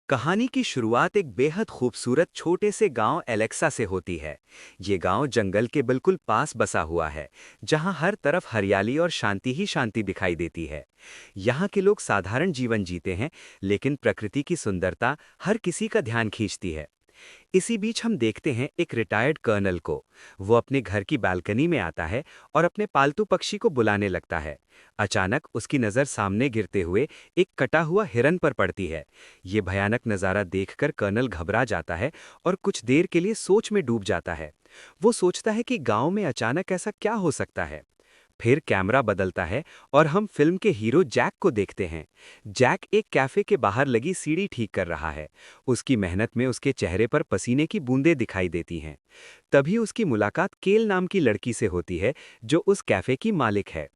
कहानी की शुरुआत एक बेहद खूबसूरत छोटे से गांव एलेक्सा से होती है। ये गांव जंगल के बिल्कुल पास बसा हुआ है, जहां हर तरफ हरियाली और शांति ही शांति दिखाई देती है। यहाँ के लोग साधारण जीवन जीते हैं, लेकिन प्रकृति की सुंदरता हर किसी का ध्यान खींचती है। इसी बीच हम देखते हैं एक रिटायर्ड कर्नल को। वो अपने घर की बालकनी में आता है और अपने पालतू पक्षी को बुलाने लगता है। अचानक उसकी नज़र सामने गिरते हुए एक कटा हुआ हिरन पर पड़ती है। ये भयानक नज़ारा देखकर कर्नल घबरा जाता है और कुछ देर के लिए सोच में डूब जाता है। वो सोचता है कि गांव में अचानक ऐसा क्या हो सकता है। फिर कैमरा बदलता है और हम फिल्म के हीरो जैक को देखते हैं। जैक एक कैफे के बाहर लगी सीढ़ी ठीक कर रहा है। उसकी मेहनत में उसके चेहरे पर पसीने की बूंदें दिखाई देती हैं। तभी उसकी मुलाकात केल नाम की लड़की से होती है, जो उस कैफे की मालिक है।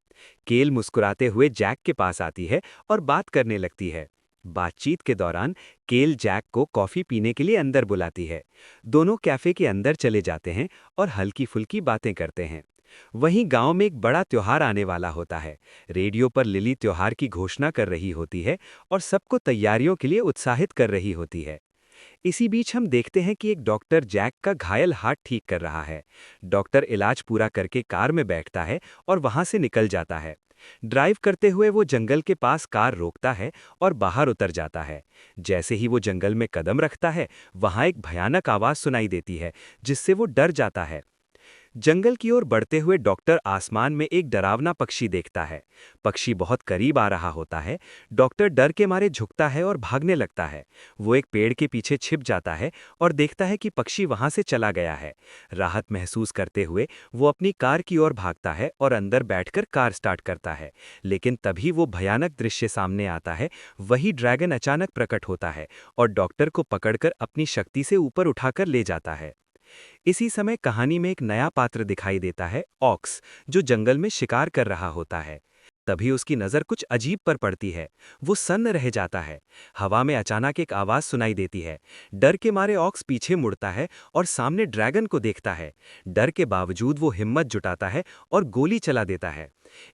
केल मुस्कुराते हुए जैक के पास आती है और बात करने लगती है। बातचीत के दौरान केल जैक को कॉफी पीने के लिए अंदर बुलाती है। दोनों कैफे के अंदर चले जाते हैं और हल्की फुल्की बातें करते हैं। वहीं गांव में एक बड़ा त्योहार आने वाला होता है। रेडियो पर लिली त्योहार की घोषणा कर रही होती है और सबको तैयारियों के लिए उत्साहित कर रही होती है। इसी बीच हम देखते हैं कि एक डॉक्टर जैक का घायल हाथ ठीक कर रहा है। डॉक्टर इलाज पूरा करके कार में बैठता है और वहां से निकल जाता है। ड्राइव करते हुए वो जंगल के पास कार रोकता है और बाहर उतर जाता है। जैसे ही वो जंगल में कदम रखता है, वहां एक भयानक आवाज सुनाई देती है, जिससे वो डर जाता है। जंगल की ओर बढ़ते हुए डॉक्टर आसमान में एक डरावना पक्षी देखता है। पक्षी बहुत करीब आ रहा होता है। डॉक्टर डर के मारे झुकता है और भागने लगता है। वो एक पेड़ के पीछे छिप जाता है और देखता है कि पक्षी वहां से चला गया है। राहत महसूस करते हुए वो अपनी कार की ओर भागता है और अंदर बैठकर कार स्टार्ट करता है। लेकिन तभी वो भयानक दृश्य सामने आता है। वही ड्रैगन अचानक प्रकट होता है और डॉक्टर को पकड़कर अपनी शक्ति से ऊपर उठाकर ले जाता है। इसी समय कहानी में एक नया पात्र दिखाई देता है, ऑक्स, जो जंगल में शिकार कर रहा होता है। तभी उसकी नज़र कुछ अजीब पर पड़ती है। वो सन्न रह जाता है। हवा में अचानक एक आवाज़ सुनाई देती है। डर के मारे ऑक्स पीछे मुड़ता है और सामने ड्रैगन को देखता है। डर के बावजूद वो हिम्मत जुटाता है और गोली चला देता है।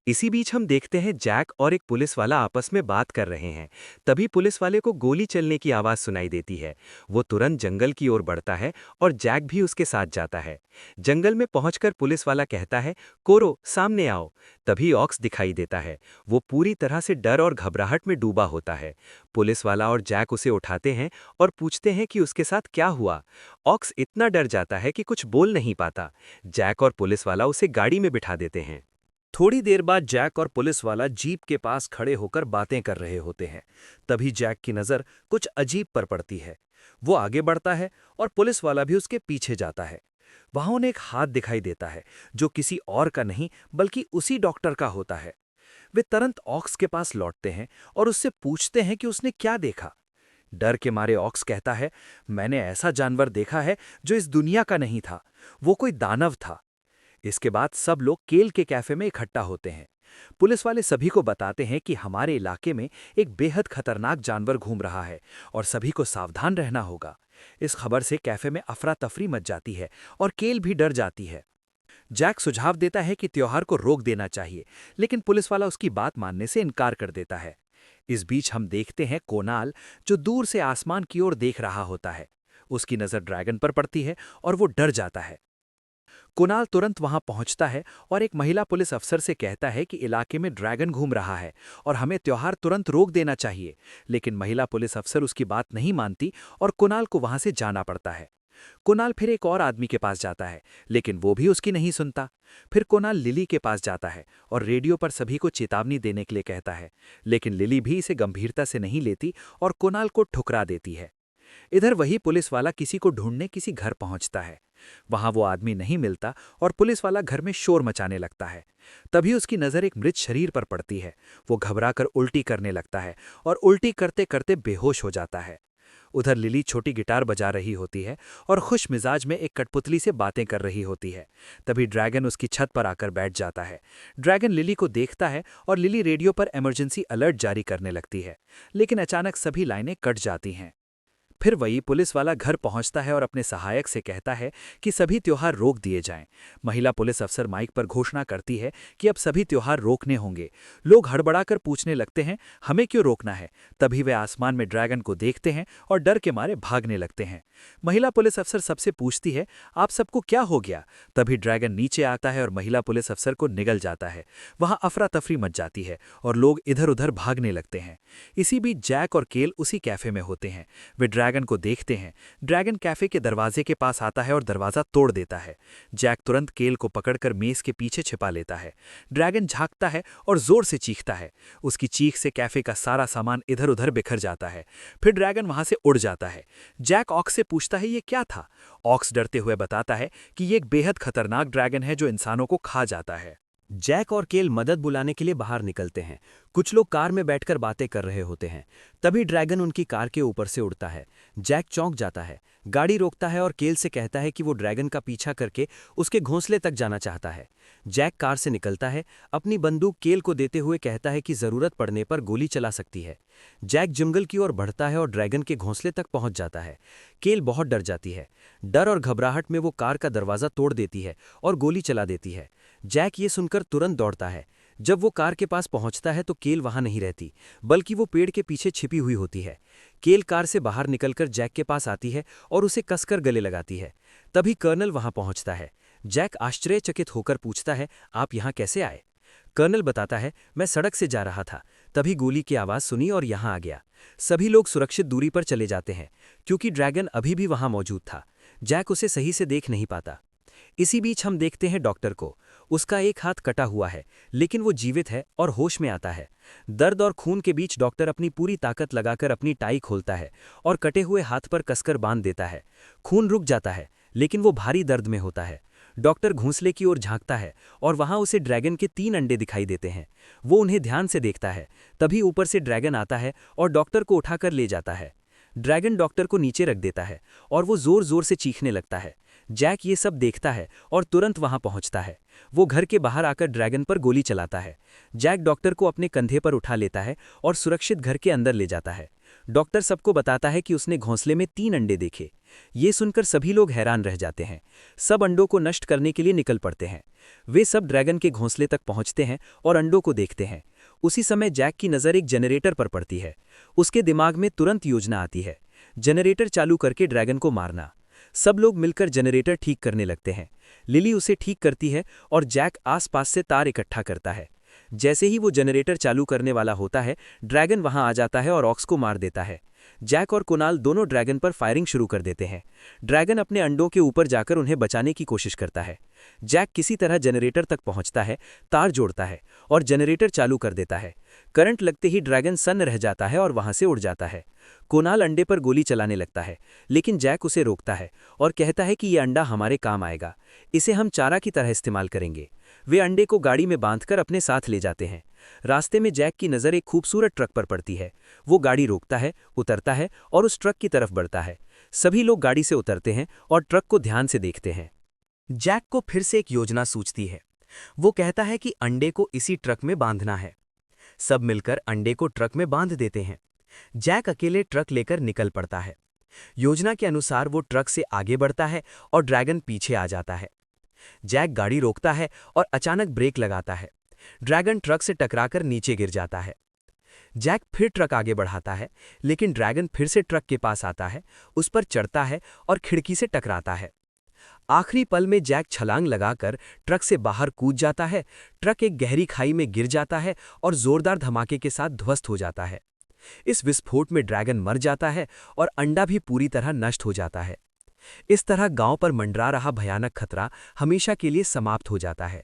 इसी बीच हम देखते हैं जैक और एक पुलिस वाला आपस में बात कर रहे हैं। तभी पुलिस वाले को गोली चलने की आवाज़ सुनाई देती है। वो तुरंत जंगल की ओर बढ़ता है और जैक भी उसके साथ जाता है। जंगल में पहुंचकर पुलिस वाला कहता है, कोरो, सामने आओ। तभी ऑक्स दिखाई देता है। वो पूरी तरह से डर और घबराहट में डूबा होता है। पुलिस वाला और जैक उसे उठाते हैं और पूछते हैं कि उसके साथ क्या हुआ। ऑक्स इतना डर जाता है कि कुछ बोल नहीं पाता। जैक और पुलिस वाला उसे गाड़ी में बिठा देते हैं। थोड़ी देर बाद जैक और पुलिस वाला जीप के पास खड़े होकर बातें कर रहे होते हैं। तभी जैक की नज़र कुछ अजीब पर पड़ती है। वो आगे बढ़ता है और पुलिस वाला भी उसके पीछे जाता है। वहां उन्हें एक हाथ दिखाई देता है, जो किसी और का नहीं बल्कि उसी डॉक्टर का होता है। वे तुरंत ऑक्स के पास लौटते हैं और उससे पूछते हैं कि उसने क्या देखा। डर के मारे ऑक्स कहता है, मैंने ऐसा जानवर देखा है जो इस दुनिया का नहीं था। वो कोई दानव था। इसके बाद सब लोग केल के कैफे में इकट्ठा होते हैं। पुलिस वाले सभी को बताते हैं कि हमारे इलाके में एक बेहद खतरनाक जानवर घूम रहा है और सभी को सावधान रहना होगा। इस खबर से कैफे में अफरा तफरी मच जाती है और केल भी डर जाती है। जैक सुझाव देता है कि त्योहार को रोक देना चाहिए, लेकिन पुलिस वाला उसकी बात मानने से इनकार कर देता है। इस बीच हम देखते हैं कोनाल, जो दूर से आसमान की ओर देख रहा होता है। उसकी नज़र ड्रैगन पर पड़ती है और वो डर जाता है। कुणाल तुरंत वहां पहुंचता है और एक महिला पुलिस अफसर से कहता है कि इलाके में ड्रैगन घूम रहा है और हमें त्योहार तुरंत रोक देना चाहिए। लेकिन महिला पुलिस अफसर उसकी बात नहीं मानती और कुणाल को वहां से जाना पड़ता है। कुणाल फिर एक और आदमी के पास जाता है, लेकिन वो भी उसकी नहीं सुनता। फिर कुणाल लिली के पास जाता है और रेडियो पर सभी को चेतावनी देने के लिए कहता है, लेकिन लिली भी इसे गंभीरता से नहीं लेती और कुणाल को ठुकरा देती है। इधर वही पुलिस वाला किसी को ढूंढने किसी घर पहुंचता है। वहां वो आदमी नहीं मिलता और पुलिस वाला घर में शोर मचाने लगता है। तभी उसकी नजर एक मृत शरीर पर पड़ती है। वो घबराकर उल्टी करने लगता है और उल्टी करते करते बेहोश हो जाता है। उधर लिली छोटी गिटार बजा रही होती है और खुश मिजाज में एक कठपुतली से बातें कर रही होती है। तभी ड्रैगन उसकी छत पर आकर बैठ जाता है। ड्रैगन लिली को देखता है और लिली रेडियो पर इमरजेंसी अलर्ट जारी करने लगती है। लेकिन अचानक सभी लाइनें कट जाती हैं। फिर वही पुलिस वाला घर पहुंचता है और अपने सहायक से कहता है कि सभी त्योहार रोक दिए जाएं। महिला पुलिस अफसर माइक पर घोषणा करती है कि अब सभी त्योहार रोकने होंगे। लोग हड़बड़ाकर पूछने लगते हैं, हमें क्यों रोकना है? तभी वे आसमान में ड्रैगन को देखते हैं और डर के मारे भागने लगते हैं। महिला पुलिस अफसर सबसे पूछती है, आप सबको क्या हो गया? तभी ड्रैगन नीचे आता है और महिला पुलिस अफसर को निगल जाता है। वहां अफरा तफरी मच जाती है और लोग इधर उधर भागने लगते हैं। इसी बीच जैक और केल उसी कैफे में होते हैं। वे ड्रैगन को देखते हैं। ड्रैगन कैफे के दरवाजे के पास आता है और दरवाजा तोड़ देता है। जैक तुरंत केल को पकड़कर मेज के पीछे छिपा लेता है। ड्रैगन झांकता है और जोर से चीखता है। उसकी चीख से कैफे का सारा सामान इधर उधर बिखर जाता है। फिर ड्रैगन वहां से उड़ जाता है। जैक ऑक्स से पूछता है ये क्या था? ऑक्स डरते हुए बताता है कि ये एक बेहद खतरनाक ड्रैगन है जो इंसानों को खा जाता है। जैक और केल मदद बुलाने के लिए बाहर निकलते हैं। कुछ लोग कार में बैठकर बातें कर रहे होते हैं। तभी ड्रैगन उनकी कार के ऊपर से उड़ता है। जैक चौंक जाता है, गाड़ी रोकता है और केल से कहता है कि वो ड्रैगन का पीछा करके उसके घोंसले तक जाना चाहता है। जैक कार से निकलता है, अपनी बंदूक केल को देते हुए कहता है कि जरूरत पड़ने पर गोली चला सकती है। जैक जंगल की ओर बढ़ता है और ड्रैगन के घोंसले तक पहुंच जाता है। केल बहुत डर जाती है। डर और घबराहट में वो कार का दरवाजा तोड़ देती है और गोली चला देती है। जैक ये सुनकर तुरंत दौड़ता है। जब वो कार के पास पहुंचता है तो केल वहां नहीं रहती, बल्कि वो पेड़ के पीछे छिपी हुई होती है। केल कार से बाहर निकलकर जैक के पास आती है और उसे कसकर गले लगाती है। तभी कर्नल वहां पहुंचता है। जैक आश्चर्यचकित होकर पूछता है, आप यहां कैसे आए? कर्नल बताता है, मैं सड़क से जा रहा था, तभी गोली की आवाज सुनी और यहां आ गया। सभी लोग सुरक्षित दूरी पर चले जाते हैं क्योंकि ड्रैगन अभी भी वहां मौजूद था। जैक उसे सही से देख नहीं पाता। इसी बीच हम देखते हैं डॉक्टर को। उसका एक हाथ कटा हुआ है, लेकिन वो जीवित है और होश में आता है। दर्द और खून के बीच डॉक्टर अपनी पूरी ताकत लगाकर अपनी टाई खोलता है और कटे हुए हाथ पर कसकर बांध देता है। खून रुक जाता है, लेकिन वो भारी दर्द में होता है। डॉक्टर घोंसले की ओर झांकता है और वहां उसे ड्रैगन के 3 अंडे दिखाई देते हैं। वो उन्हें ध्यान से देखता है। तभी ऊपर से ड्रैगन आता है और डॉक्टर को उठाकर ले जाता है। ड्रैगन डॉक्टर को नीचे रख देता है और वो जोर जोर से चीखने लगता है। जैक ये सब देखता है और तुरंत वहां पहुंचता है। वो घर के बाहर आकर ड्रैगन पर गोली चलाता है। जैक डॉक्टर को अपने कंधे पर उठा लेता है और सुरक्षित घर के अंदर ले जाता है। डॉक्टर सबको बताता है कि उसने घोंसले में 3 अंडे देखे। ये सुनकर सभी लोग हैरान रह जाते हैं। सब अंडों को नष्ट करने के लिए निकल पड़ते हैं। वे सब ड्रैगन के घोंसले तक पहुंचते हैं और अंडों को देखते हैं। उसी समय जैक की नज़र एक जनरेटर पर पड़ती है। उसके दिमाग में तुरंत योजना आती है, जनरेटर चालू करके ड्रैगन को मारना। सब लोग मिलकर जनरेटर ठीक करने लगते हैं। लिली उसे ठीक करती है और जैक आसपास से तार इकट्ठा करता है। जैसे ही वो जनरेटर चालू करने वाला होता है, ड्रैगन वहां आ जाता है और ऑक्स को मार देता है। जैक और कुणाल दोनों ड्रैगन पर फायरिंग शुरू कर देते हैं। ड्रैगन अपने अंडों के ऊपर जाकर उन्हें बचाने की कोशिश करता है। जैक किसी तरह जनरेटर तक पहुंचता है, तार जोड़ता है और जनरेटर चालू कर देता है। करंट लगते ही ड्रैगन सन्न रह जाता है और वहां से उड़ जाता है। कुणाल अंडे पर गोली चलाने लगता है, लेकिन जैक उसे रोकता है और कहता है कि यह अंडा हमारे काम आएगा, इसे हम चारा की तरह इस्तेमाल करेंगे। वे अंडे को गाड़ी में बांधकर अपने साथ ले जाते हैं। रास्ते में जैक की नज़र एक खूबसूरत ट्रक पर पड़ती है। वो गाड़ी रोकता है, उतरता है और उस ट्रक की तरफ बढ़ता है। सभी लोग गाड़ी से उतरते हैं और ट्रक को ध्यान से देखते हैं। जैक को फिर से एक योजना सूझती है। वो कहता है कि अंडे को इसी ट्रक में बांधना है। सब मिलकर अंडे को ट्रक में बांध देते हैं। जैक अकेले ट्रक लेकर निकल पड़ता है। योजना के अनुसार वो ट्रक से आगे बढ़ता है और ड्रैगन पीछे आ जाता है। जैक गाड़ी रोकता है और अचानक ब्रेक लगाता है। ड्रैगन ट्रक से टकराकर नीचे गिर जाता है। जैक फिर ट्रक आगे बढ़ाता है, लेकिन ड्रैगन फिर से ट्रक के पास आता है, उस पर चढ़ता है और खिड़की से टकराता है। आखिरी पल में जैक छलांग लगाकर ट्रक से बाहर कूद जाता है। ट्रक एक गहरी खाई में गिर जाता है और जोरदार धमाके के साथ ध्वस्त हो जाता है। इस विस्फोट में ड्रैगन मर जाता है और अंडा भी पूरी तरह नष्ट हो जाता है। इस तरह गांव पर मंडरा रहा भयानक खतरा हमेशा के लिए समाप्त हो जाता है।